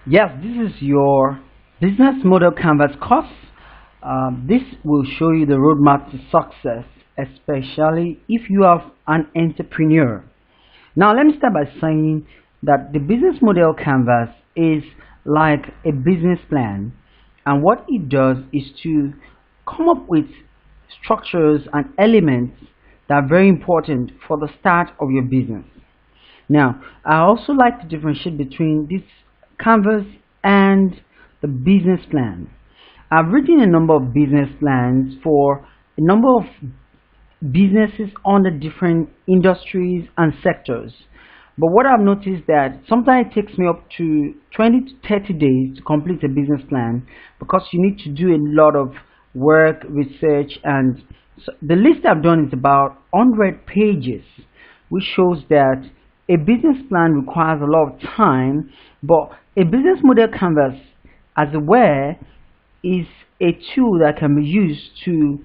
Yes, this is your business model canvas course. This will show you the roadmap to success, especially if you are an entrepreneur. Now, let me start by saying that the business model canvas is like a business plan, and what it does is to come up with structures and elements that are very important for the start of your business. Now, I also like to differentiate between this canvas and the business plan. I've written a number of business plans for a number of businesses under different industries and sectors. But what I've noticed that sometimes it takes me up to 20 to 30 days to complete a business plan because you need to do a lot of work, research, and so the list I've done is about 100 pages, which shows that a business plan requires a lot of time, but a business model canvas, as aware, is a tool that can be used to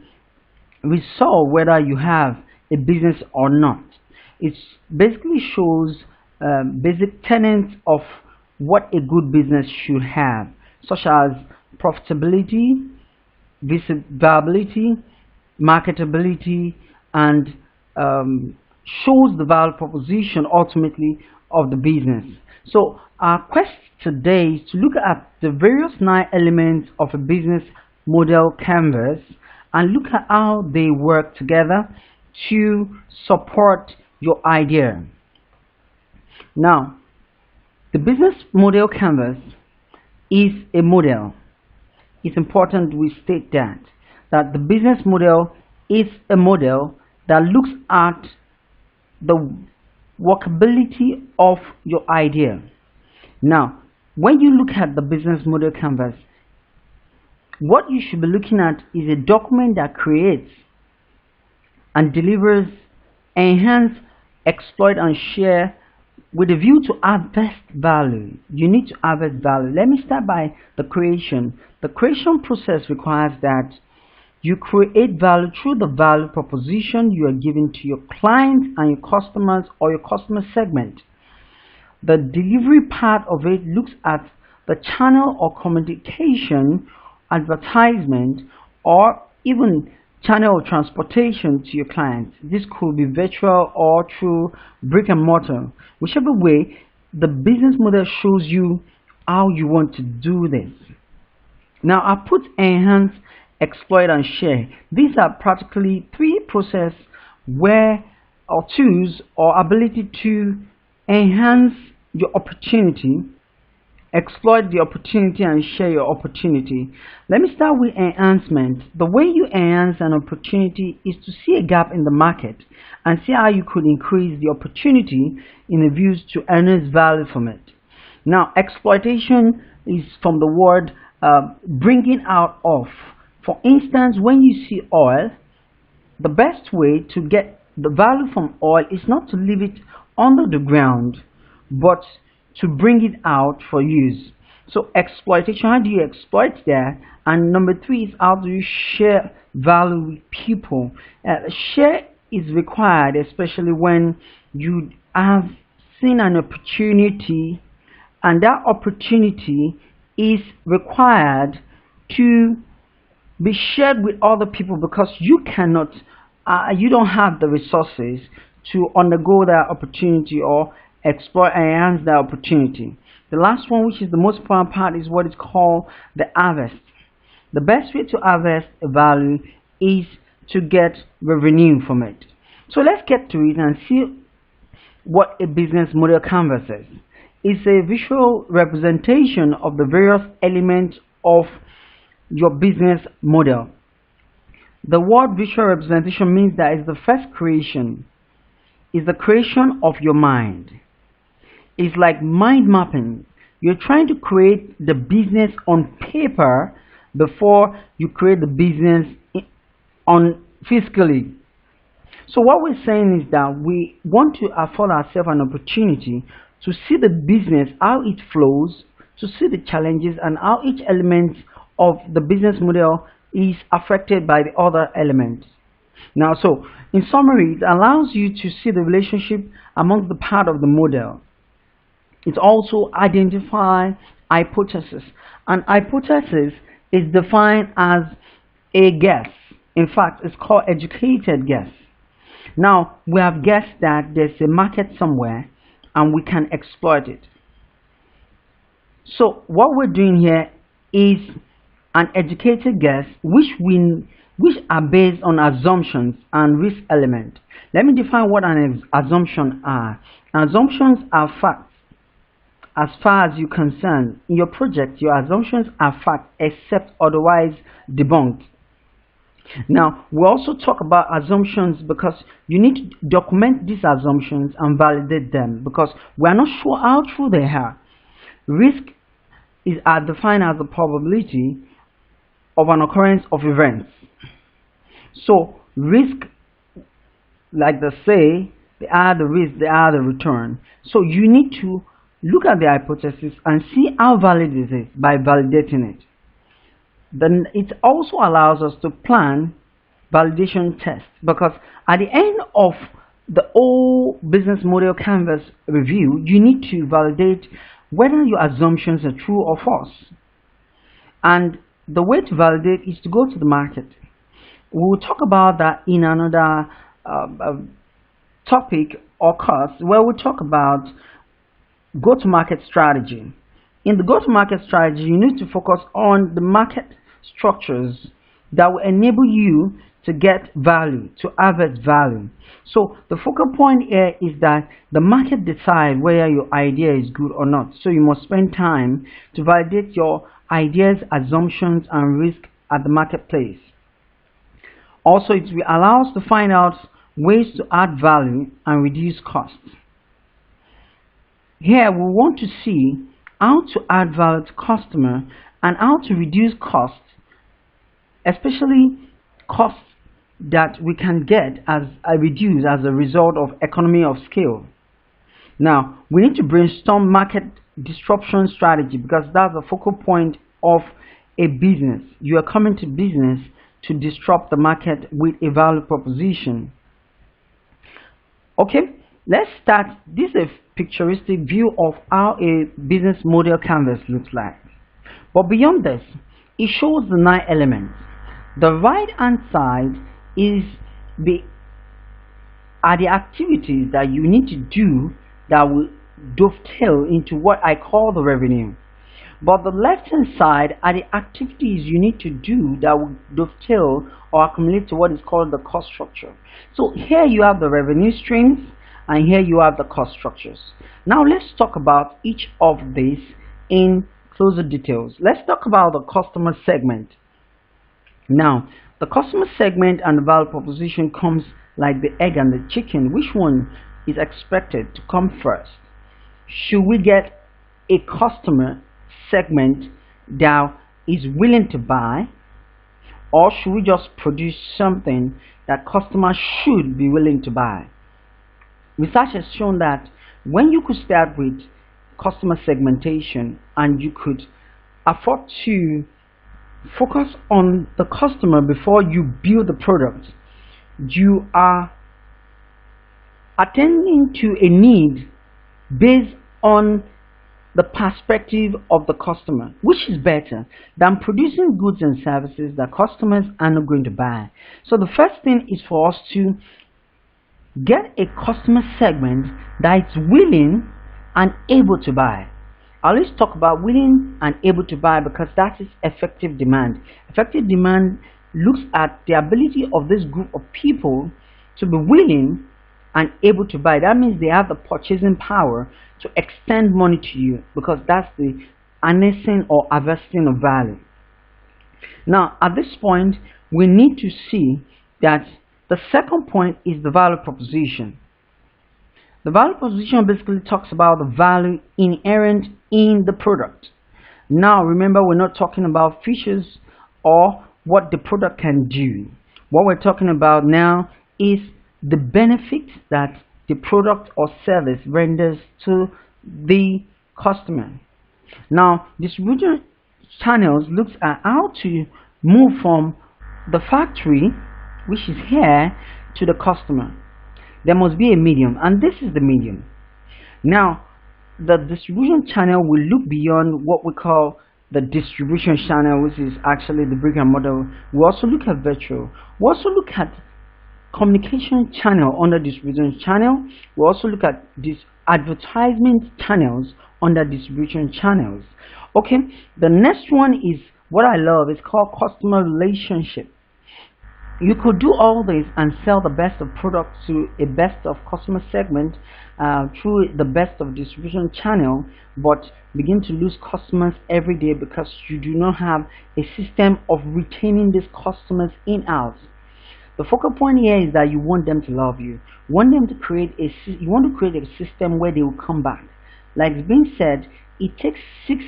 resolve whether you have a business or not. It basically shows basic tenets of what a good business should have, such as profitability, visibility, marketability, and shows the value proposition ultimately of the business. So our quest today is to look at the various 9 elements of a business model canvas and look at how they work together to support your idea. Now, the business model canvas is a model. It's important we state that the business model is a model that looks at the workability of your idea. Now, when you look at the business model canvas, what you should be looking at is a document that creates and delivers, enhance, exploit, and share with a view to harvest value. You need to harvest value. Let me start by the creation. The creation process requires that you create value through the value proposition you are giving to your clients and your customers or your customer segment. The delivery part of it looks at the channel or communication, advertisement, or even channel of transportation to your clients. This could be virtual or through brick and mortar. Whichever way, the business model shows you how you want to do this. Now, I put enhance, exploit, and share. These are practically 3 processes where or tools or ability to enhance your opportunity, exploit the opportunity, and share your opportunity. Let me start with enhancement. The way you enhance an opportunity is to see a gap in the market and see how you could increase the opportunity in a view to earn value from it. Now, exploitation is from the word bringing out of. For instance, when you see oil, the best way to get the value from oil is not to leave it under the ground, but to bring it out for use. So exploitation, how do you exploit that? And number 3 is how do you share value with people? Share is required, especially when you have seen an opportunity and that opportunity is required to be shared with other people because you cannot, you don't have the resources to undergo that opportunity or exploit and enhance that opportunity. The last one, which is the most important part, is what is called the harvest. The best way to harvest a value is to get revenue from it. So let's get to it and see what a business model canvas is. It's a visual representation of the various elements of your business model. The word visual representation means that it's the first creation. It's the creation of your mind. It's like mind mapping. You're trying to create the business on paper before you create the business on physically. So what we're saying is that we want to afford ourselves an opportunity to see the business, how it flows, to see the challenges and how each element of the business model is affected by the other elements. Now, so in summary, it allows you to see the relationship among the part of the model. It also identifies hypothesis. An hypothesis is defined as a guess. In fact, it's called educated guess. Now, we have guessed that there's a market somewhere and we can exploit it. So what we're doing here is an educated guess which are based on assumptions and risk element. Let me define what an assumption are. Assumptions are facts. As far as you're concerned, in your project, your assumptions are facts except otherwise debunked. Now, we also talk about assumptions because you need to document these assumptions and validate them because we are not sure how true they are. Risk is defined as the probability of an occurrence of events. So, risk, like they say, they are the risk, they are the return. So, you need to look at the hypothesis and see how valid it is by validating it. Then it also allows us to plan validation tests because at the end of the whole business model canvas review, you need to validate whether your assumptions are true or false. And the way to validate is to go to the market. We will talk about that in another topic or course where we talk about go-to-market strategy. In the go-to-market strategy, you need to focus on the market structures that will enable you to get value, to harvest value. So the focal point here is that the market decides whether your idea is good or not. So you must spend time to validate your ideas, assumptions, and risk at the marketplace. Also, it will allow us to find out ways to add value and reduce costs. Here we want to see how to add value to customer and how to reduce costs, especially costs that we can get as reduce as a result of economy of scale. Now we need to brainstorm market disruption strategy because that's the focal point of a business. You are coming to business to disrupt the market with a value proposition. Okay, let's start. This is a picturesque view of how a business model canvas looks like. But beyond this, it shows the 9 elements. The right hand side are the activities that you need to do that will dovetail into what I call the revenue. But the left hand side are the activities you need to do that will dovetail or accumulate to what is called the cost structure. So here you have the revenue streams and here you have the cost structures. Now let's talk about each of these in closer details. Let's talk about the customer segment. Now the customer segment and the value proposition comes like the egg and the chicken. Which one is expected to come first? Should we get a customer segment that is willing to buy, or should we just produce something that customers should be willing to buy? Research has shown that when you could start with customer segmentation and you could afford to focus on the customer before you build the product, you are attending to a need based on the perspective of the customer, which is better than producing goods and services that customers are not going to buy. So the first thing is for us to get a customer segment that is willing and able to buy. I always talk about willing and able to buy because that is effective demand. Effective demand looks at the ability of this group of people to be willing and able to buy. That means they have the purchasing power to extend money to you because that's the harnessing or harvesting of value. Now at this point we need to see that the second point is the value proposition. The value proposition basically talks about the value inherent in the product. Now remember, we're not talking about features or what the product can do. What we're talking about now is the benefit that the product or service renders to the customer. Now distribution channels looks at how to move from the factory, which is here, to the customer. There must be a medium, and this is the medium. Now the distribution channel will look beyond what we call the distribution channel, which is actually the brick and mortar. We also look at virtual. We also look at communication channel under distribution channel. We also look at these advertisement channels under distribution channels. Okay, the next one is what I love. It's called customer relationship. You could do all this and sell the best of products to a best of customer segment through the best of distribution channel, but begin to lose customers every day because you do not have a system of retaining these customers in-house. The focal point here is that you want them to love you. You want them to create you want to create a system where they will come back. Like it's been said, it takes 6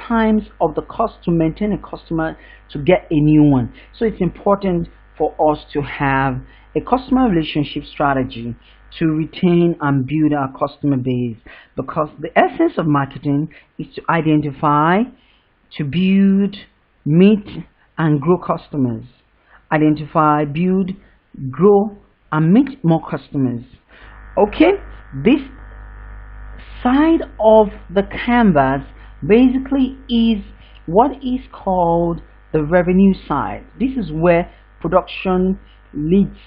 times of the cost to maintain a customer to get a new one. So it's important for us to have a customer relationship strategy to retain and build our customer base, because the essence of marketing is to identify, to build, meet and grow customers. Identify, build, grow and meet more customers. Okay, this side of the canvas basically is what is called the revenue side. This is where production leads.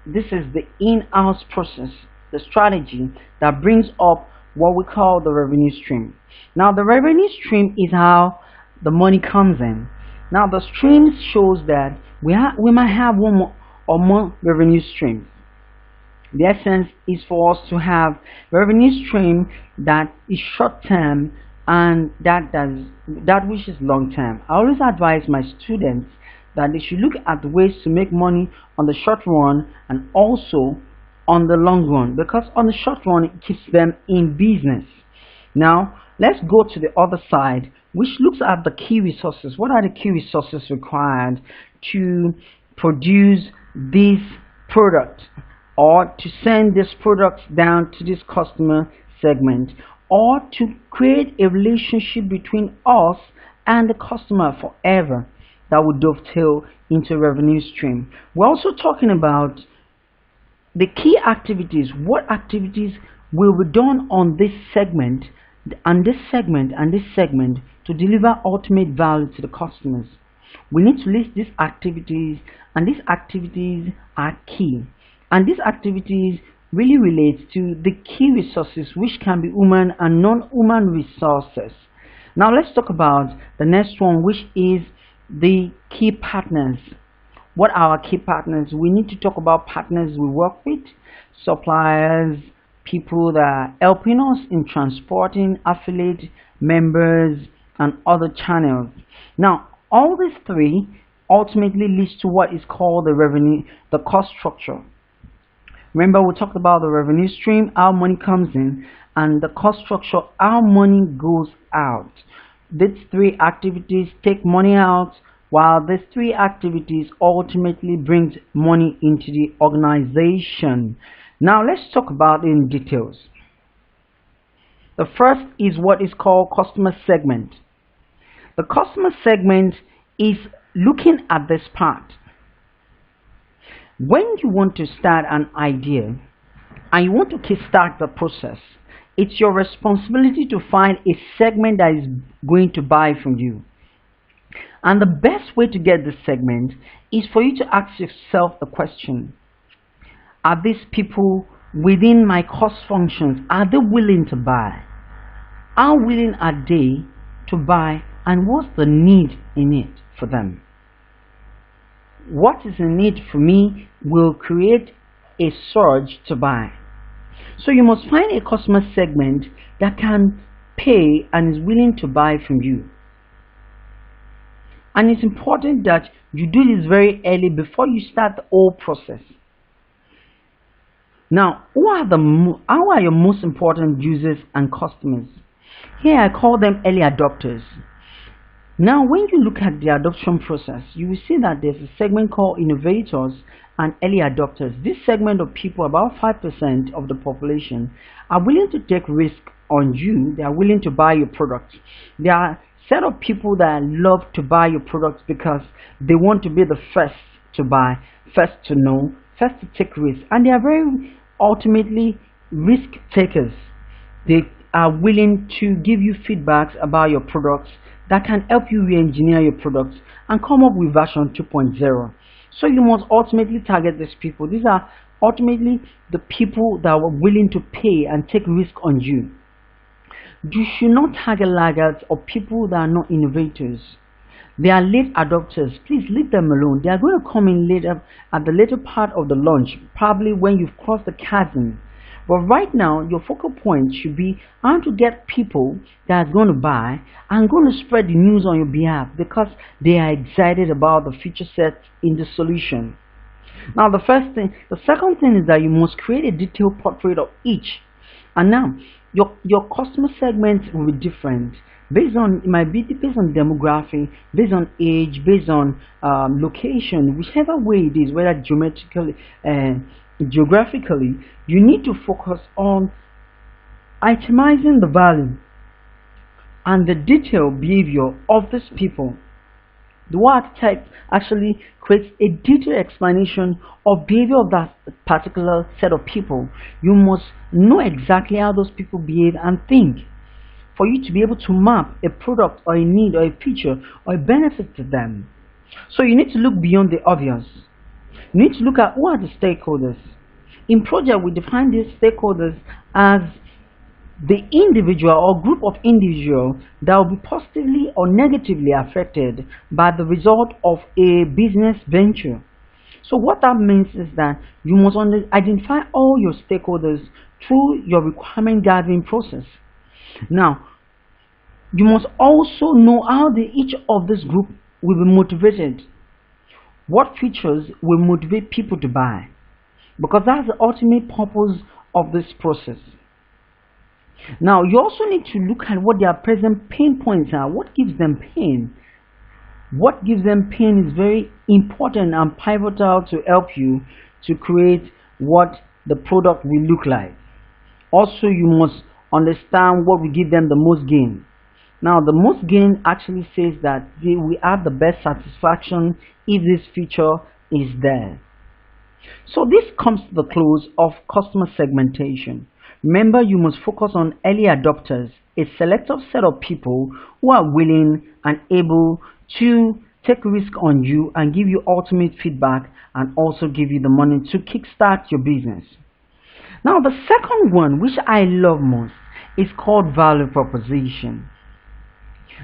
This is the in-house process, the strategy that brings up what we call the revenue stream. Now the revenue stream is how the money comes in. Now the stream shows that we might have one or more revenue streams. The essence is for us to have revenue stream that is short term and that which is long term. I always advise my students that they should look at the ways to make money on the short run and also on the long run, because on the short run it keeps them in business. Now let's go to the other side, which looks at the key resources. What are the key resources required to produce this product, or to send this product down to this customer segment, or to create a relationship between us and the customer forever that would dovetail into revenue stream? We're also talking about the key activities. What activities will be done on this segment and this segment and this segment to deliver ultimate value to the customers? We need to list these activities, and these activities are key, and these activities really relate to the key resources, which can be human and non-human resources. Now let's talk about the next one, which is the key partners. What are our key partners? We need to talk about partners we work with, suppliers, people that are helping us in transporting, affiliate, members and other channels. Now all these three ultimately leads to what is called the cost structure. Remember, we talked about the revenue stream, how money comes in, and the cost structure, how money goes out. These three activities take money out, while these three activities ultimately brings money into the organization. Now let's talk about it in details. The first is what is called customer segment. The customer segment is looking at this part. When you want to start an idea and you want to kickstart the process, it's your responsibility to find a segment that is going to buy from you. And the best way to get this segment is for you to ask yourself the question: are these people within my cost functions? Are they willing to buy? How willing are they to buy, and what's the need in it for them? What is in need for me will create a surge to buy. So you must find a customer segment that can pay and is willing to buy from you. And it's important that you do this very early before you start the whole process. Now, how are your most important users and customers? Here I call them early adopters. Now, when you look at the adoption process, you will see that there's a segment called innovators and early adopters. This segment of people, about 5% of the population, are willing to take risk on you. They are willing to buy your product. There are a set of people that love to buy your products because they want to be the first to buy, first to know, first to take risks, and they are very ultimately risk takers. They are willing to give you feedbacks about your products that can help you re-engineer your products and come up with version 2.0. So you must ultimately target these people. These are ultimately the people that are willing to pay and take risk on you. You should not target laggards or people that are not innovators. They are late adopters. Please leave them alone. They are going to come in later, at the later part of the launch, probably when you've crossed the chasm. But right now, your focal point should be how to get people that are going to buy and going to spread the news on your behalf because they are excited about the feature set in the solution. Now, the second thing is that you must create a detailed portrait of each. And now, your customer segments will be different. It might be based on demography, based on age, based on location, whichever way it is, whether geographically, you need to focus on itemizing the value and the detailed behavior of these people. The word archetype actually creates a detailed explanation of behavior of that particular set of people. You must know exactly how those people behave and think for you to be able to map a product or a need or a feature or a benefit to them. So you need to look beyond the obvious. You need to look at who are the stakeholders. In project, we define these stakeholders as the individual or group of individuals that will be positively or negatively affected by the result of a business venture. So what that means is that you must identify all your stakeholders through your requirement gathering process. Now, you must also know how each of this group will be motivated. What features will motivate people to buy? Because that's the ultimate purpose of this process. Now, you also need to look at what their present pain points are. What gives them pain? What gives them pain is very important and pivotal to help you to create what the product will look like. Also, you must understand what will give them the most gain. Now, the most gain actually says that they will have the best satisfaction if this feature is there. So this comes to the close of customer segmentation. Remember, you must focus on early adopters, a selective set of people who are willing and able to take risk on you and give you ultimate feedback and also give you the money to kickstart your business. Now, the second one, which I love most, is called value proposition.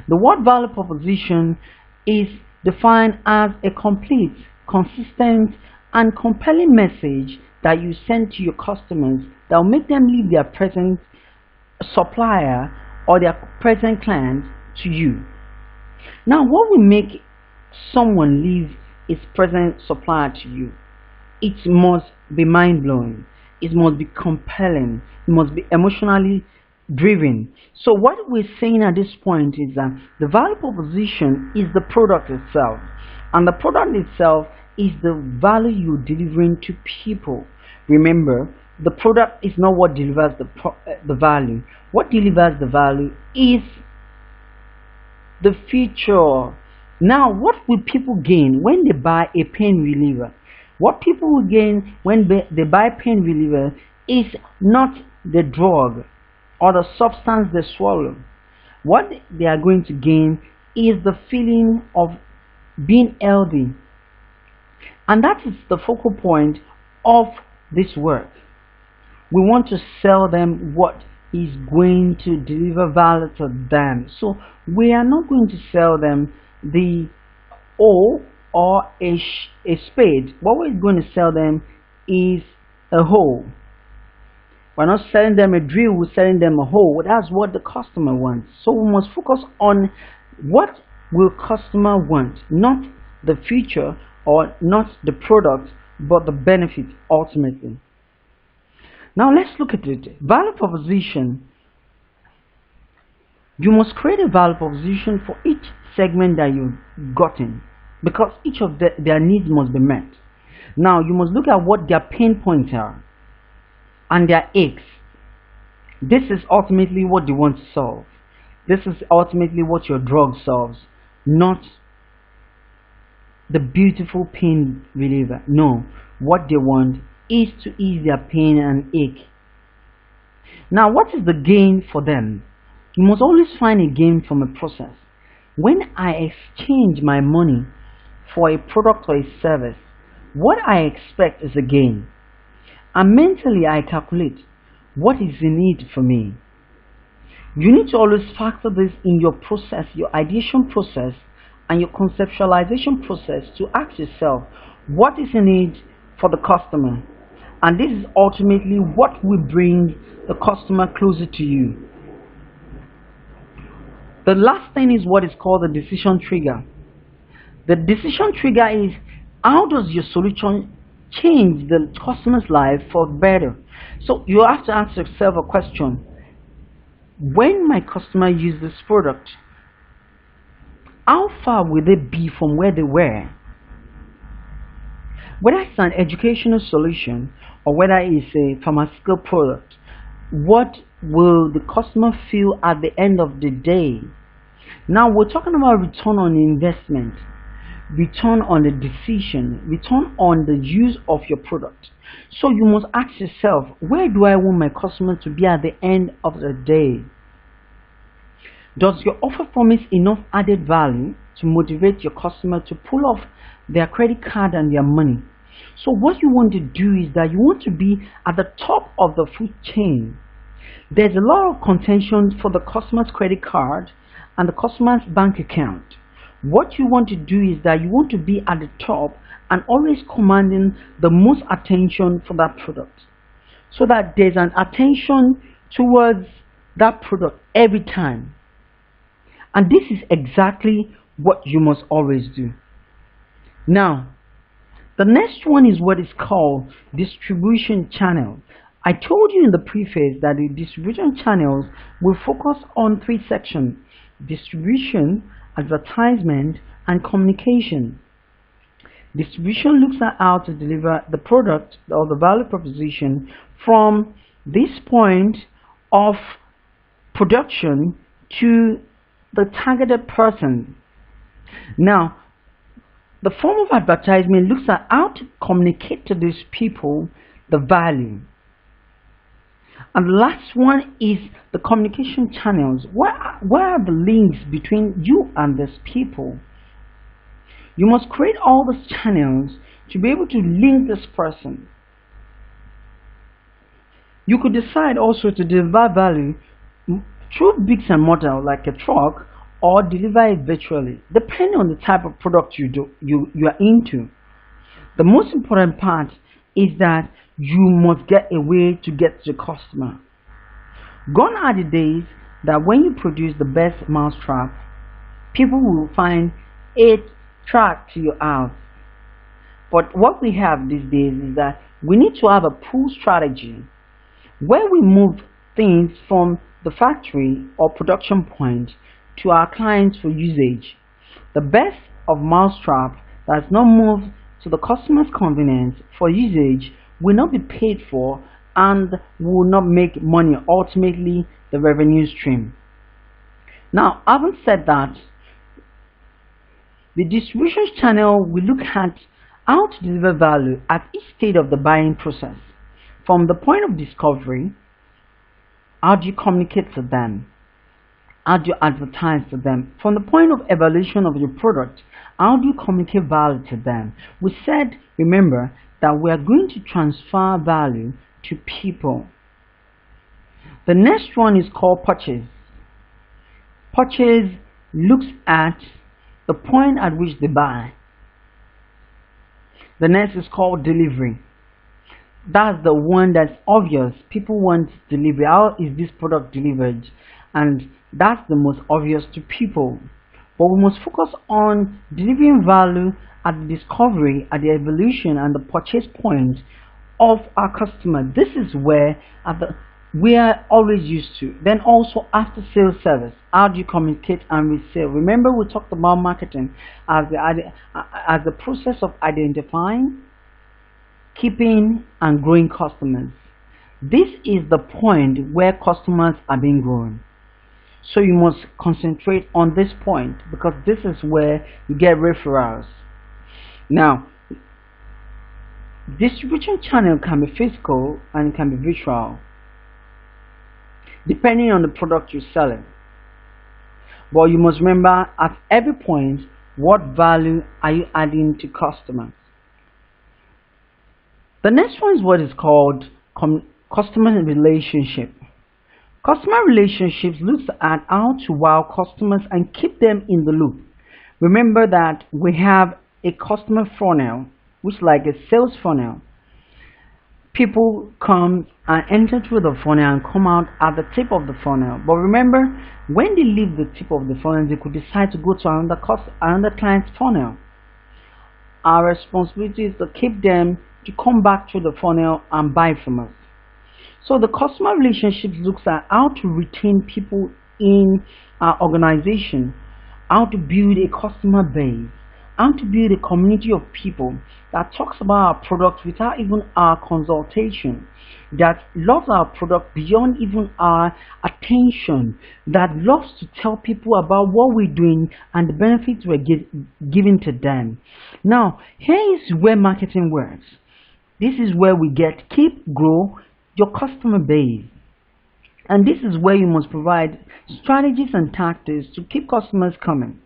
The word value proposition is defined as a complete, consistent, and compelling message that you send to your customers that will make them leave their present supplier or their present client to you. Now, what will make someone leave its present supplier to you? It must be mind-blowing. It must be compelling. It must be emotionally driven. So what we're saying at this point is that the value proposition is the product itself, and the product itself is the value you're delivering to people. Remember, the product is not what delivers the value. What delivers the value is the feature. Now, what will people gain when they buy a pain reliever? What people will gain when they buy pain reliever is not the drug or the substance they swallow. What they are going to gain is the feeling of being healthy. And that is the focal point of this work. We want to sell them what is going to deliver value to them. So we are not going to sell them the hoe or a spade. What we're going to sell them is a hoe. We're not selling them a drill, we're selling them a hoe. That's what the customer wants. So we must focus on what will customer want, not the feature or not the product, but the benefit ultimately. Now let's look at it. Value proposition. You must create a value proposition for each segment that you've gotten, because each of their needs must be met. Now you must look at what their pain points are and their aches. This is ultimately what they want to solve. This is ultimately what your drug solves, not the beautiful pain reliever. No, what they want is to ease their pain and ache. Now, what is the gain for them? You must always find a gain from a process. When I exchange my money for a product or a service, what I expect is a gain. And mentally, I calculate what is in it for me. You need to always factor this in your process, your ideation process, and your conceptualization process to ask yourself, what is in it for the customer? And this is ultimately what will bring the customer closer to you. The last thing is what is called the decision trigger. The decision trigger is, how does your solution change the customer's life for better? So you have to ask yourself a question. When my customer uses this product, how far will they be from where they were? Whether it's an educational solution or whether it's a pharmaceutical product, what will the customer feel at the end of the day? Now we're talking about return on investment, return on the decision, return on the use of your product. So you must ask yourself, where do I want my customer to be at the end of the day? Does your offer promise enough added value to motivate your customer to pull off their credit card and their money? So what you want to do is that you want to be at the top of the food chain. There's a lot of contention for the customer's credit card and the customer's bank account. What you want to do is that you want to be at the top and always commanding the most attention for that product, so that there's an attention towards that product every time. And this is exactly what you must always do. Now, the next one is what is called distribution channel. I told you in the preface that the distribution channels will focus on three sections: distribution, advertisement, and communication. Distribution looks at how to deliver the product or the value proposition from this point of production to the targeted person. Now, the form of advertisement looks at how to communicate to these people the value. And the last one is the communication channels. What are the links between you and these people? You must create all these channels to be able to link this person. You could decide also to deliver value through bricks and mortar like a truck, or deliver it virtually, depending on the type of product you are into. The most important part is that you must get a way to get to the customer. Gone are the days that when you produce the best mousetrap, people will find it tracked to your house. But what we have these days is that we need to have a pull strategy where we move things from the factory or production point to our clients for usage. The best of mousetrap that's not moved to the customer's convenience for usage will not be paid for and will not make money, ultimately the revenue stream. Now, having said that, the distribution channel will look at how to deliver value at each stage of the buying process. From the point of discovery, how do you communicate to them? How do you advertise to them? From the point of evaluation of your product, how do you communicate value to them? We said, remember, that we are going to transfer value to people. The next one is called purchase. Purchase looks at the point at which they buy. The next is called delivery. That's the one that's obvious. People want delivery. How is this product delivered? And that's the most obvious to people. But we must focus on delivering value at the discovery, at the evolution, and the purchase point of our customer. This is where we are always used to. Then also after sales service, how do you communicate and resell? Remember, we talked about marketing as the process of identifying, keeping, and growing customers. This is the point where customers are being grown. So you must concentrate on this point, because this is where you get referrals. Now, distribution channel can be physical and it can be virtual. depending on the product you're selling. But you must remember at every point, what value are you adding to customers? The next one is what is called customer relationship. Customer relationships looks at how to wow customers and keep them in the loop. Remember that we have a customer funnel, which is like a sales funnel. People come and enter through the funnel and come out at the tip of the funnel. But remember, when they leave the tip of the funnel, they could decide to go to another client's funnel. Our responsibility is to keep them to come back through the funnel and buy from us. So the customer relationships looks at how to retain people in our organization, how to build a customer base, how to build a community of people that talks about our product without even our consultation, that loves our product beyond even our attention, that loves to tell people about what we're doing and the benefits we're giving to them. Now, here is where marketing works. This is where we grow your customer base. And this is where you must provide strategies and tactics to keep customers coming.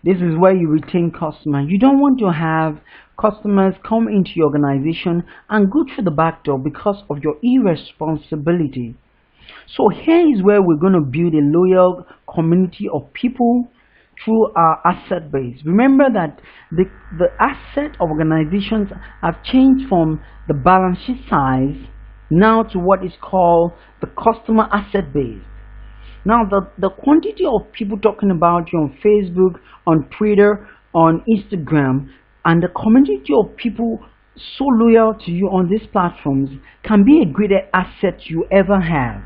This is where you retain customers. You don't want to have customers come into your organization and go through the back door because of your irresponsibility. So here is where we're going to build a loyal community of people through our asset base. Remember that the asset of organizations have changed from the balance sheet size now to what is called the customer asset base. Now the quantity of people talking about you on Facebook, on Twitter, on Instagram, and the community of people so loyal to you on these platforms can be a greater asset you ever have,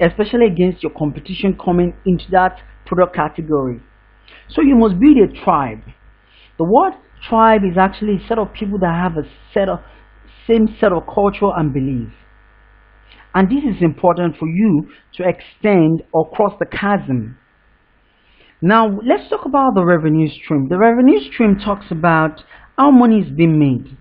especially against your competition coming into that product category. So you must build a tribe. The word tribe is actually a set of people that have same set of culture and beliefs. And this is important for you to extend or cross the chasm. Now let's talk about the revenue stream. The revenue stream talks about how money is being made.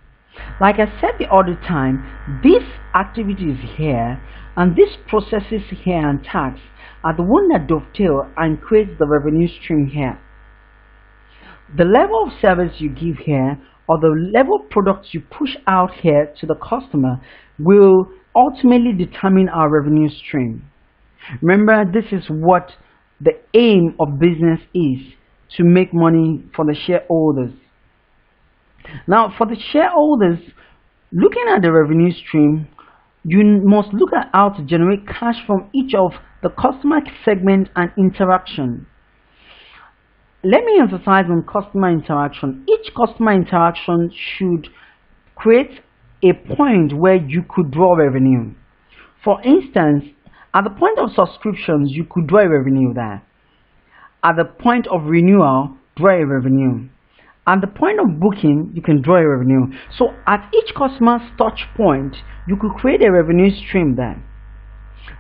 Like I said the other time, these activities here and these processes here and tasks are the one that dovetail and creates the revenue stream here. The level of service you give here or the level of products you push out here to the customer will ultimately determine our revenue stream. Remember, this is what the aim of business is, to make money for the shareholders. Now for the shareholders, looking at the revenue stream, you must look at how to generate cash from each of the customer segment and interaction. Let me emphasize on customer interaction. Each customer interaction should create a point where you could draw revenue. For instance, at the point of subscriptions, you could draw revenue there. At the point of renewal, draw a revenue. At the point of booking, you can draw a revenue. So at each customer's touch point, you could create a revenue stream there.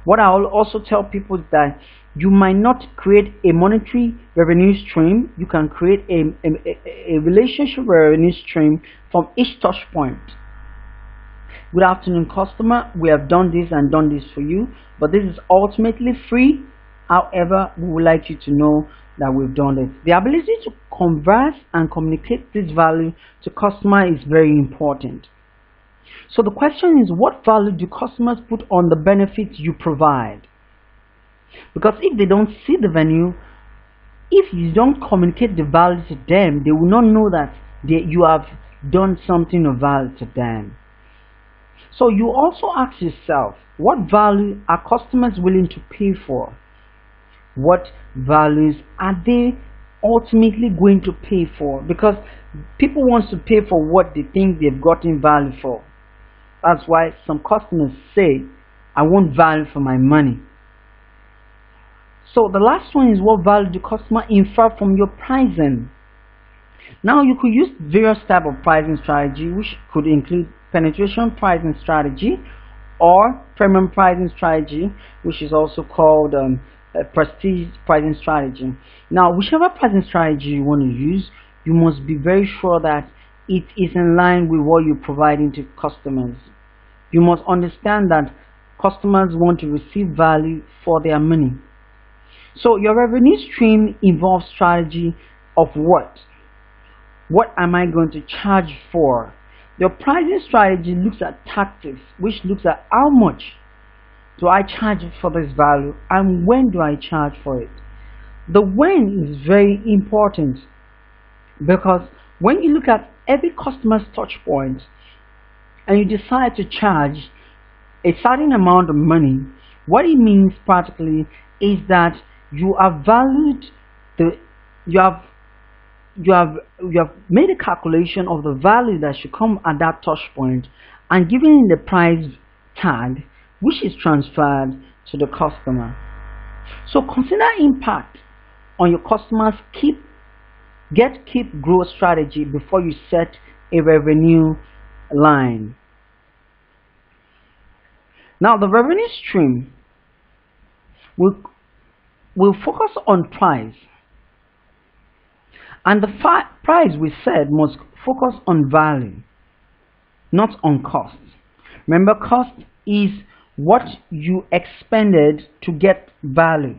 What I will also tell people is that you might not create a monetary revenue stream. You can create a relationship revenue stream from each touch point. Good afternoon, customer. We have done this and done this for you, but this is ultimately free. However, we would like you to know that we've done it. The ability to converse and communicate this value to customer is very important. So the question is, what value do customers put on the benefits you provide? Because if they don't see the value, if you don't communicate the value to them, they will not know that you have done something of value to them. So you also ask yourself, what value are customers willing to pay for? What values are they ultimately going to pay for? Because people want to pay for what they think they've gotten value for. That's why some customers say, I want value for my money. So the last one is, what value do customers infer from your pricing? Now you could use various types of pricing strategy, which could include penetration pricing strategy or premium pricing strategy, which is also called prestige pricing strategy. Now whichever pricing strategy you want to use, you must be very sure that it is in line with what you're providing to customers. You must understand that customers want to receive value for their money. So your revenue stream involves strategy of what? What am I going to charge for? Your pricing strategy looks at tactics, which looks at how much do I charge for this value and when do I charge for it. The when is very important, because when you look at every customer's touch point and you decide to charge a certain amount of money, what it means practically is that you have valued you have made a calculation of the value that should come at that touch point and given it the price tag which is transferred to the customer. So consider impact on your customers' keep growth strategy before you set a revenue line. Now the revenue stream will focus on price, and the price we said must focus on value, not on cost. Remember, cost is what you expended to get value.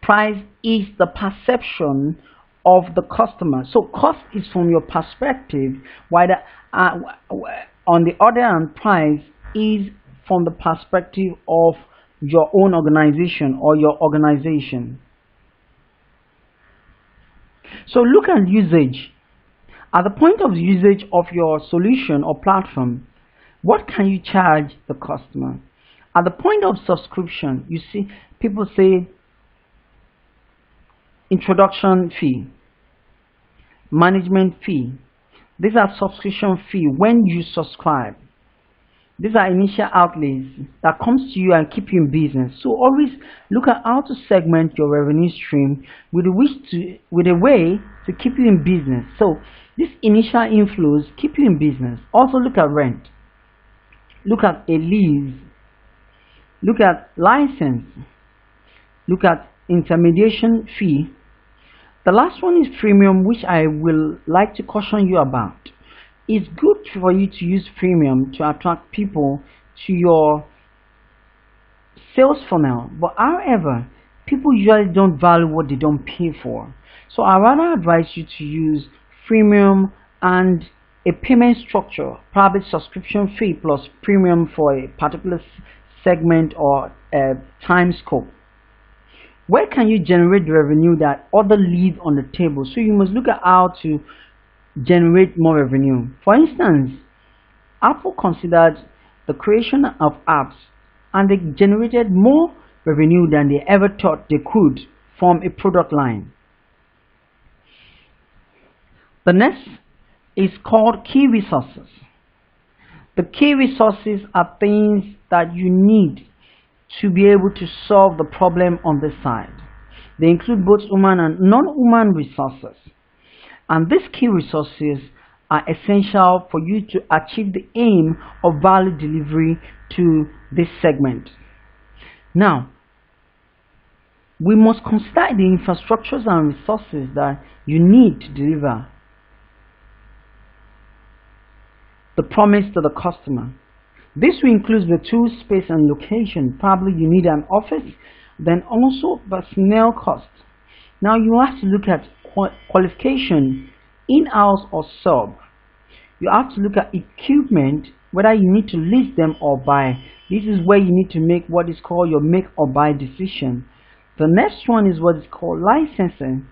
Price is the perception of the customer. So cost is from your perspective, while on the other hand, price is from the perspective of your own organization or your organization. So look at usage. At the point of usage of your solution or platform, what can you charge the customer? At the point of subscription, you see people say introduction fee, management fee. These are subscription fee when you subscribe. These are initial outlays that comes to you and keep you in business. So always look at how to segment your revenue stream with a way to keep you in business. So these initial inflows keep you in business. Also look at rent. Look at a lease. Look at license. Look at intermediation fee. The last one is premium, which I will like to caution you about. It's good for you to use premium to attract people to your sales funnel, but however, people usually don't value what they don't pay for. So I rather advise you to use freemium and a payment structure, probably subscription fee plus premium for a particular segment or time scope. Where can you generate the revenue that other leave on the table? So you must look at how to generate more revenue. For instance, Apple considered the creation of apps and they generated more revenue than they ever thought they could from a product line. The next is called key resources. The key resources are things that you need to be able to solve the problem on this side. They include both human and non-human resources. And these key resources are essential for you to achieve the aim of value delivery to this segment. Now, we must consider the infrastructures and resources that you need to deliver the promise to the customer. This will include the tool, space, and location. Probably you need an office, then also personnel costs. Now you have to look at qualification, in-house or sub. You have to look at equipment, whether you need to lease them or buy. This is where you need to make what is called your make or buy decision. The next one is what is called licensing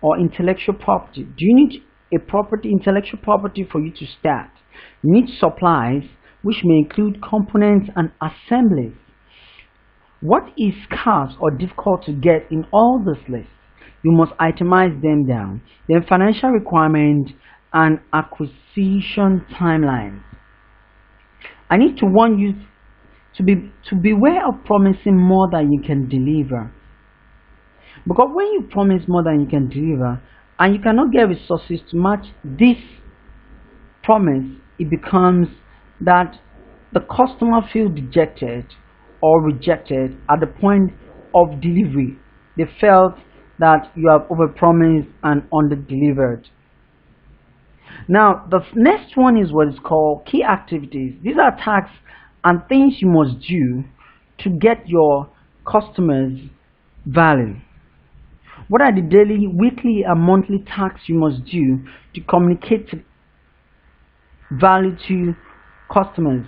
or intellectual property. Do you need intellectual property for you to start? You need supplies, which may include components and assemblies. What is scarce or difficult to get in all this list? You must itemize them down. Then financial requirement and acquisition timelines. I need to warn you to beware of promising more than you can deliver. Because when you promise more than you can deliver and you cannot get resources to match this promise, it becomes that the customer feels dejected or rejected at the point of delivery. They felt that you have overpromised and under-delivered. Now, the next one is what is called key activities. These are tasks and things you must do to get your customers value? What are the daily, weekly, and monthly tasks you must do to communicate value to customers?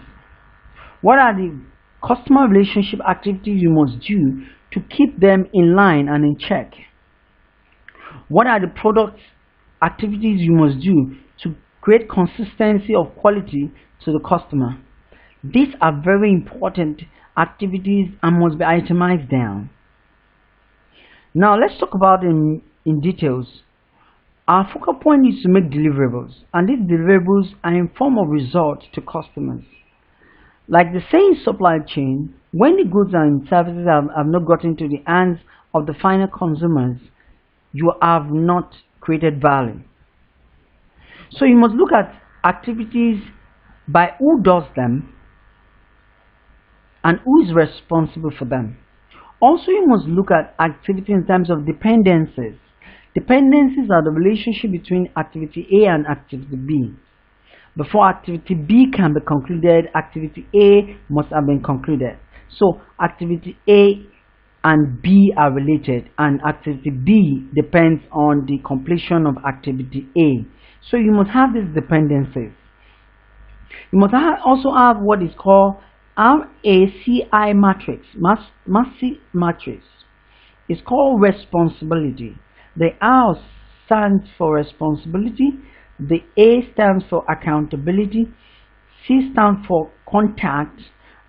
What are the customer relationship activities you must do to keep them in line and in check? What are the product activities you must do to create consistency of quality to the customer? These are very important activities and must be itemized down. Now let's talk about them in details. Our focal point is to make deliverables, and these deliverables are in form of results to customers. Like the saying supply chain, when the goods and services have not gotten to the hands of the final consumers, you have not created value. So you must look at activities by who does them and who is responsible for them. Also, you must look at activity in terms of dependencies. Dependencies are the relationship between activity A and activity B. Before activity B can be concluded, activity A must have been concluded. So activity A and B are related, and activity B depends on the completion of activity A. So you must have these dependencies. You must also have what is called RACI matrix, massive matrix. It's called responsibility. The R stands for responsibility, the A stands for accountability, C stands for contact,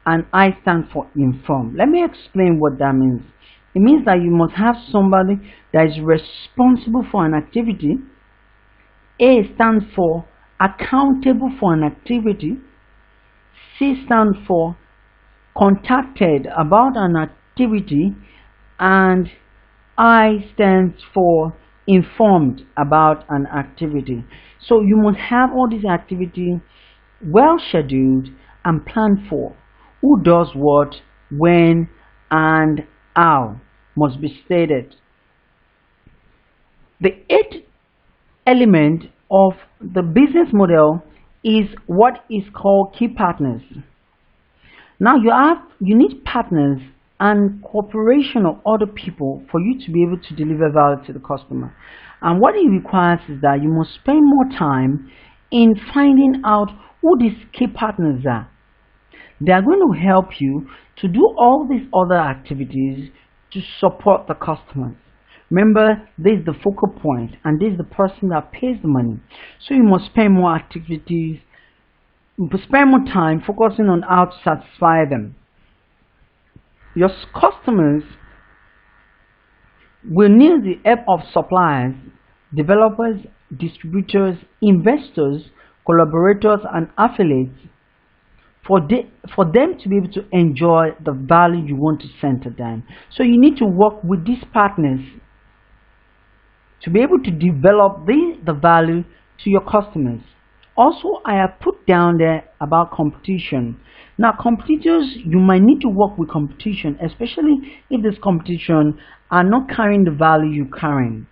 and I stand for inform. Let me explain what that means. It means that you must have somebody that is responsible for an activity. A stands for accountable for an activity. C stands for contacted about an activity, and I stands for informed about an activity. So you must have all these activities well scheduled and planned for. Who does what, when, and how must be stated. The eighth element of the business model is what is called key partners. Now you need partners and cooperation of other people for you to be able to deliver value to the customer. And what it requires is that you must spend more time in finding out who these key partners are. They are going to help you to do all these other activities to support the customers. Remember, this is the focal point, and this is the person that pays the money. So you must spend more activities, spend more time focusing on how to satisfy them. Your customers will need the help of suppliers, developers, distributors, investors, collaborators, and affiliates for them to be able to enjoy the value you want to send to them. So you need to work with these partners to be able to develop the value to your customers. Also, I have put down there about competition. Now, competitors, you might need to work with competition, especially if this competition are not carrying the value you're carrying.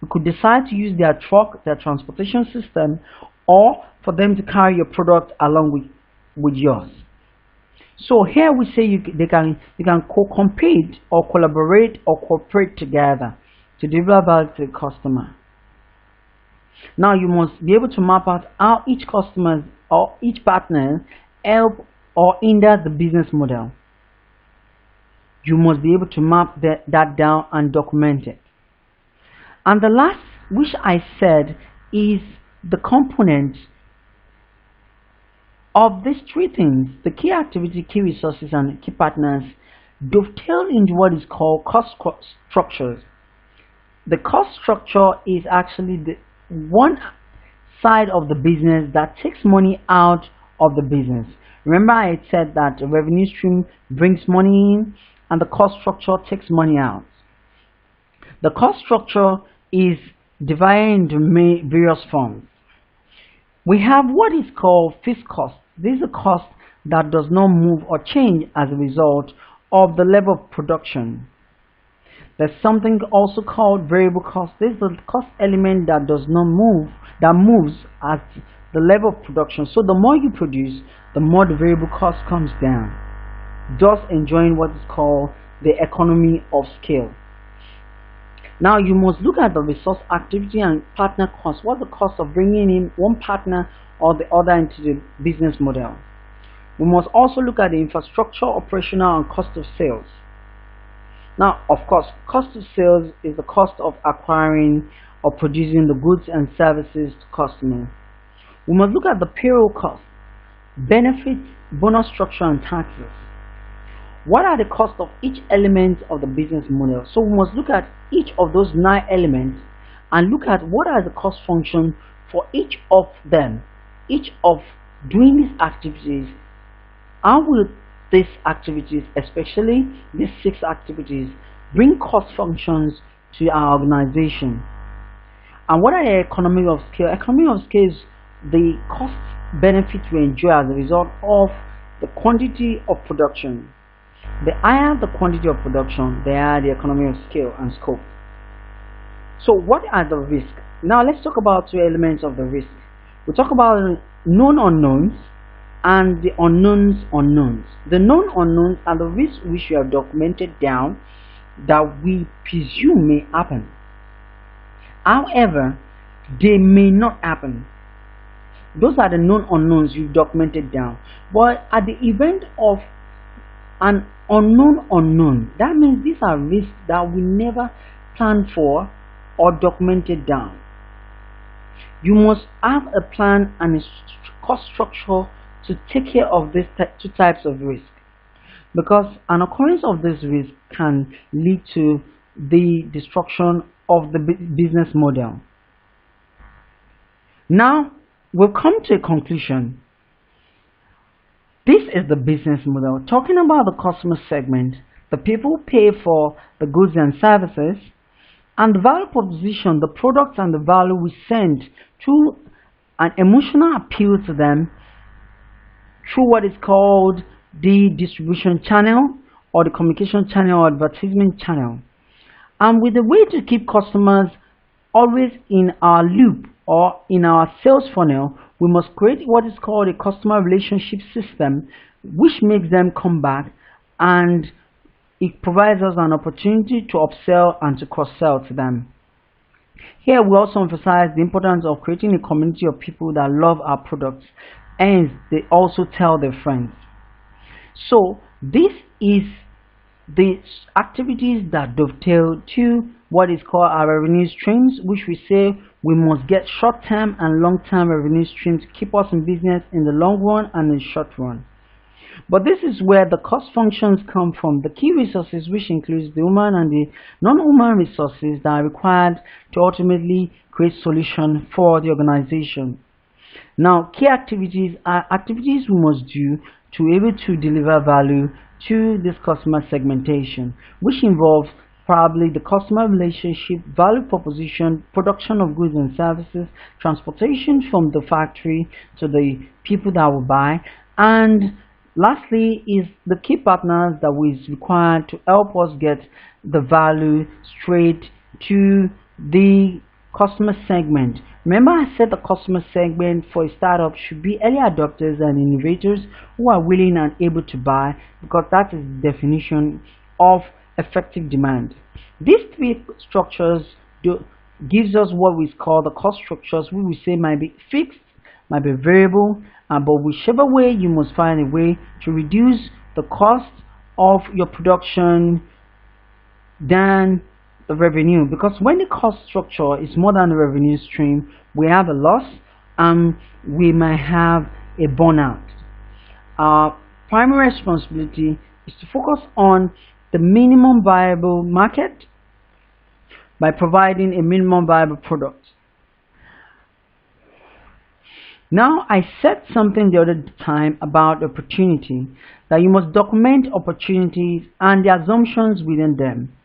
You could decide to use their truck, their transportation system, or for them to carry your product along with yours. So here we say you can co-compete or collaborate or cooperate together to deliver value to the customer. Now you must be able to map out how each customer or each partner help or hinder the business model. You must be able to map that down and document it. And the last, which I said, is the components of these three things: the key activity, key resources, and key partners, dovetail into what is called cost structures. The cost structure is actually the one side of the business that takes money out of the business. Remember, I said that the revenue stream brings money in and the cost structure takes money out. The cost structure is divided into various forms. We have what is called fixed cost. This is a cost that does not move or change as a result of the level of production. There's something also called variable cost. This is the cost element that does not move, that moves at the level of production. So the more you produce, the more the variable cost comes down. thus enjoying what is called the economy of scale. Now you must look at the resource activity and partner cost. What's the cost of bringing in one partner or the other into the business model? We must also look at the infrastructure, operational, and cost of sales. Now, of course, cost of sales is the cost of acquiring or producing the goods and services to customers. We must look at the payroll cost, benefits, bonus structure, and taxes. What are the costs of each element of the business model? So we must look at each of those 9 elements and look at what are the cost function for each of them, each of doing these activities. How will these activities, especially these 6 activities, bring cost functions to our organization? And what are the economy of scale? Economy of scale is the cost benefit we enjoy as a result of the quantity of production. The higher the quantity of production, the higher the economy of scale and scope. So what are the risks? Now let's talk about 2 elements of the risk. We talk about known unknowns and the unknowns. The known unknowns are the risks which we have documented down that we presume may happen. However, they may not happen. Those are the known unknowns you've documented down. But at the event of an unknown, that means these are risks that we never planned for or documented down. You must have a plan and a cost structure to take care of these 2 types of risk, because an occurrence of this risk can lead to the destruction of the business model. Now we'll come to a conclusion. This is the business model. Talking about the customer segment, the people who pay for the goods and services, and the value proposition, the products and the value we send through an emotional appeal to them through what is called the distribution channel or the communication channel or advertisement channel. And with a way to keep customers always in our loop or in our sales funnel, we must create what is called a customer relationship system, which makes them come back, and it provides us an opportunity to upsell and to cross-sell to them. Here we also emphasize the importance of creating a community of people that love our products, and they also tell their friends. So this is the activities that dovetail to what is called our revenue streams, which we say we must get short-term and long-term revenue streams to keep us in business in the long run and in the short run. But this is where the cost functions come from. The key resources, which includes the human and the non-human resources that are required to ultimately create solution for the organization. Now, key activities are activities we must do to be able to deliver value to this customer segmentation, which involves probably the customer relationship, value proposition, production of goods and services, transportation from the factory to the people that will buy, and lastly is the key partners that is required to help us get the value straight to the customer segment. Remember, I said the customer segment for a startup should be early adopters and innovators who are willing and able to buy, because that is the definition of effective demand. These 3 structures gives us what we call the cost structures, which we say might be fixed, might be variable, but whichever way, you must find a way to reduce the cost of your production than the revenue, because when the cost structure is more than the revenue stream, we have a loss and we might have a burnout. Our primary responsibility is to focus on the minimum viable market by providing a minimum viable product. Now, I said something the other time about opportunity, that you must document opportunities and the assumptions within them.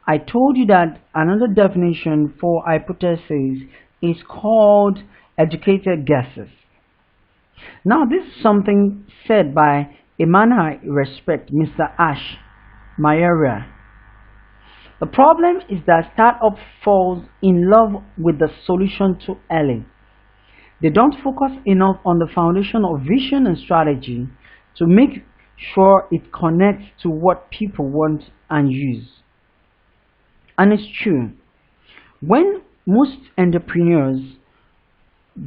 I told you that another definition for hypothesis is called educated guesses. Now, this is something said by a man I respect, Mr. Ash Mayeria. The problem is that startup falls in love with the solution too early. They don't focus enough on the foundation of vision and strategy to make sure it connects to what people want and use. And it's true. When most entrepreneurs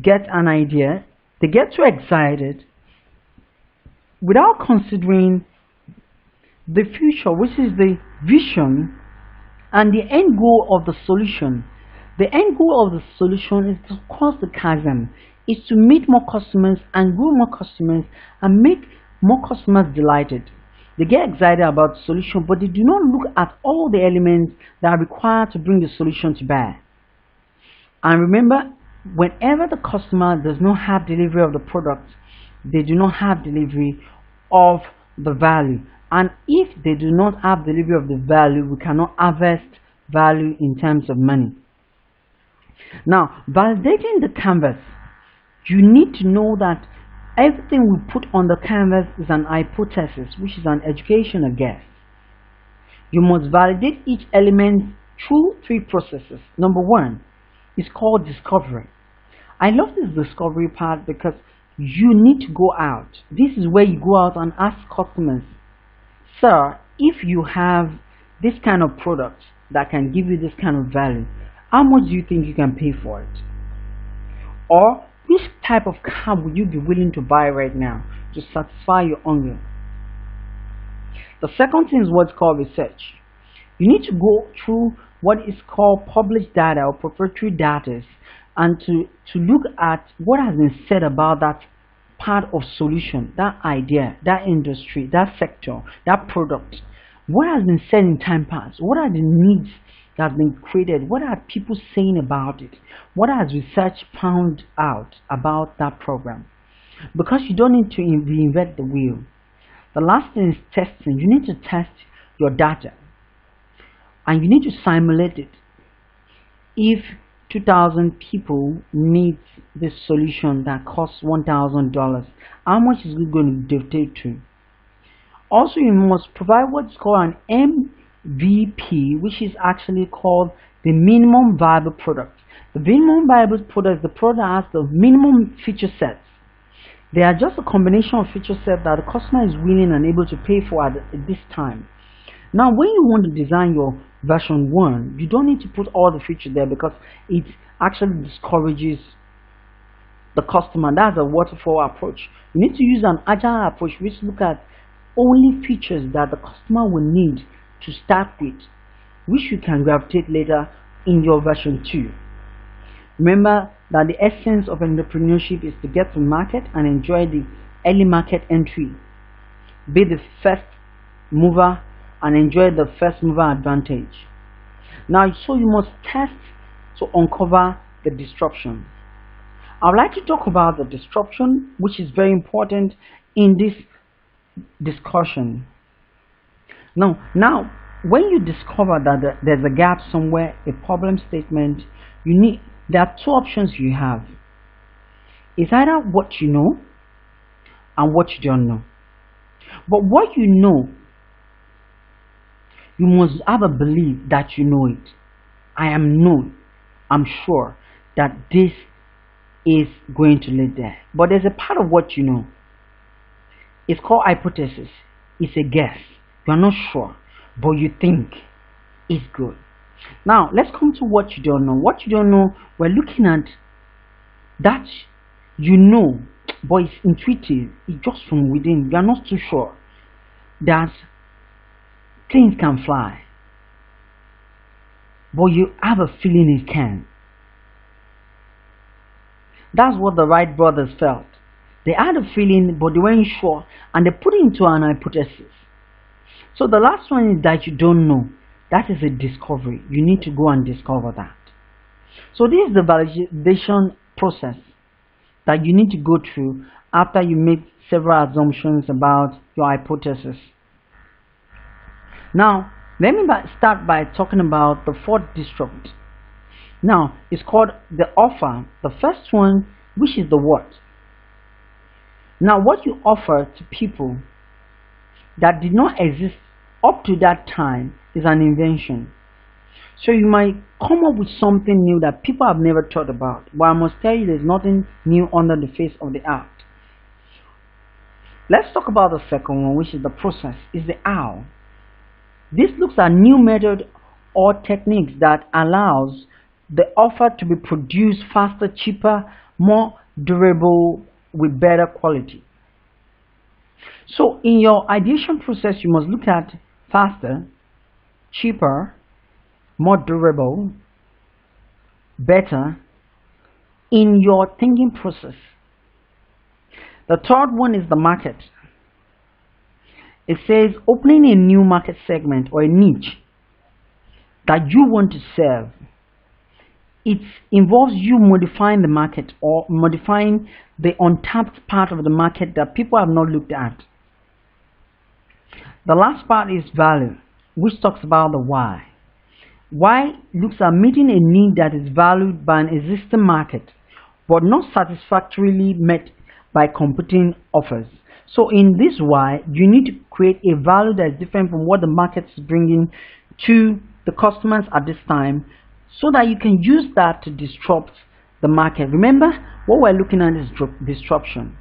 get an idea, they get too excited without considering the future, which is the vision and the end goal of the solution. The end goal of the solution is to cross the chasm, is to meet more customers and grow more customers and make more customers delighted. They get excited about the solution, but they do not look at all the elements that are required to bring the solution to bear. And remember, whenever the customer does not have delivery of the product, they do not have delivery of the value. And if they do not have delivery of the value, we cannot harvest value in terms of money. Now, validating the canvas, you need to know that everything we put on the canvas is an hypothesis, which is an educational guess. You must validate each element through 3 processes. Number 1 is called discovery. I love this discovery part because you need to go out. This is where you go out and ask customers, sir, if you have this kind of product that can give you this kind of value, how much do you think you can pay for it? Or which type of car would you be willing to buy right now to satisfy your hunger? The second thing is what's called research. You need to go through what is called published data or proprietary data and to look at what has been said about that part of solution, that idea, that industry, that sector, that product. What has been said in time past? What are the needs that have been created? What are people saying about it? What has research found out about that program? Because you don't need to reinvent the wheel. The last thing is testing. You need to test your data and you need to simulate it. If 2,000 people need this solution that costs $1,000, how much is it going to dictate to? Also, you must provide what's called an MVP, which is actually called the minimum viable product. The minimum viable product is the product that has the minimum feature sets. They are just a combination of feature sets that the customer is willing and able to pay for at this time. Now, when you want to design your version 1, you don't need to put all the features there because it actually discourages the customer. That's a waterfall approach. You need to use an agile approach which look at only features that the customer will need to start with, which you can gravitate later in your version 2. Remember that the essence of entrepreneurship is to get to market and enjoy the early market entry. Be the first mover and enjoy the first mover advantage. Now, so you must test to uncover the disruption. I would like to talk about the disruption, which is very important in this discussion. Now, when you discover that there's a gap somewhere, a problem statement, there are 2 options you have. It's either what you know and what you don't know. But what you know, you must have a belief that you know it. I'm sure that this is going to lead there. But there's a part of what you know. It's called hypothesis. It's a guess. You're not sure, but you think it's good. Now, let's come to what you don't know. What you don't know, we're looking at that you know, but it's intuitive. It's just from within. You're not too sure that things can fly, but you have a feeling it can. That's what the Wright brothers felt. They had a feeling, but they weren't sure, and they put it into an hypothesis. So the last one is that you don't know. That is a discovery. You need to go and discover that. So this is the validation process that you need to go through after you make several assumptions about your hypothesis. Now, let me start by talking about the 4th disrupt. Now, it's called the offer. The first one, which is the what. Now, what you offer to people that did not exist up to that time is an invention. So you might come up with something new that people have never thought about. But I must tell you, there's nothing new under the face of the earth. Let's talk about the second one, which is the process, is the how. This looks at new method or techniques that allows the offer to be produced faster, cheaper, more durable, with better quality. So in your ideation process, you must look at faster, cheaper, more durable, better in your thinking process. The third one is the market. It says opening a new market segment or a niche that you want to serve. It involves you modifying the market or modifying the untapped part of the market that people have not looked at. The last part is value, which talks about the why. Why looks at meeting a need that is valued by an existing market but not satisfactorily met by competing offers. So in this why, you need to create a value that is different from what the market is bringing to the customers at this time, so that you can use that to disrupt the market. Remember, what we're looking at is disruption.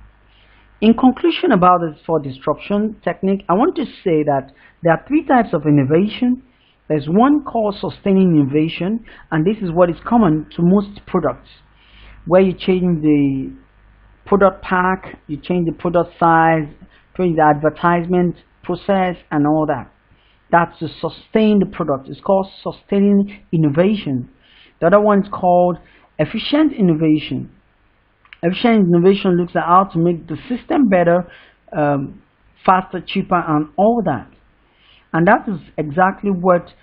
In conclusion about this for disruption technique, I want to say that there are three types of innovation. There's one called sustaining innovation, and this is what is common to most products, where you change the product pack, you change the product size, change the advertisement process and all that. That's to sustain the product. It's called sustaining innovation. The other one is called efficient innovation. Efficient innovation looks at how to make the system better, faster, cheaper, and all that. And that is exactly what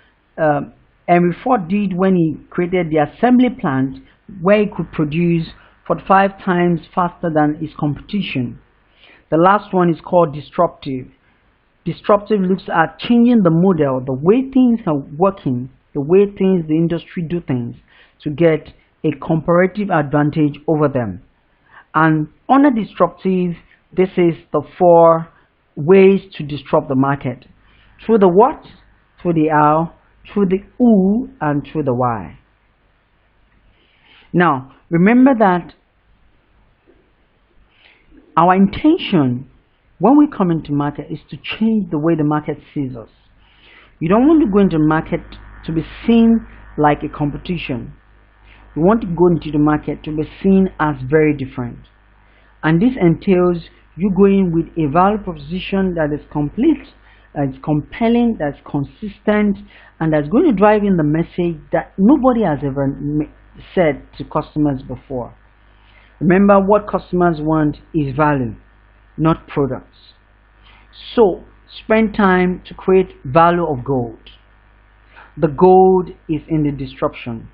Henry Ford did when he created the assembly plant, where he could produce 45 times faster than his competition. The last one is called disruptive. Disruptive looks at changing the model, the way things are working, the way the industry do things, to get a comparative advantage over them. And under disruptive, this is the 4 ways to disrupt the market: through the what, through the how, through the who, and through the why. Now, remember that our intention when we come into market is to change the way the market sees us. You don't want to go into the market to be seen like a competition. You want to go into the market to be seen as very different. And this entails you going with a value proposition that is complete, that is compelling, that's consistent, and that's going to drive in the message that nobody has ever said to customers before. Remember, what customers want is value, not products. So spend time to create value of gold. The gold is in the disruption.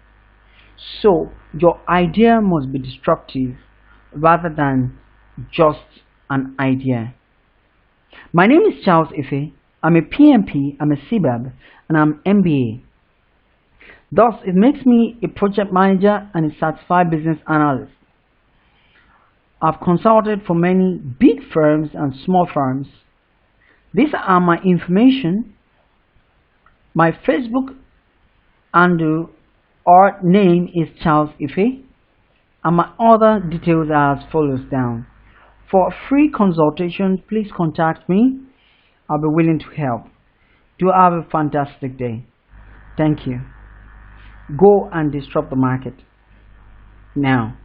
So your idea must be disruptive rather than just an idea. My name is Charles Efe. I'm a PMP, I'm a CBAP, and I'm MBA. Thus, it makes me a project manager and a certified business analyst. I've consulted for many big firms and small firms. These are my information. My Facebook handle or name is Charles Efe, and my other details are as follows down. For a free consultation, please contact me. I'll be willing to help. Do have a fantastic day. Thank you. Go and disrupt the market now.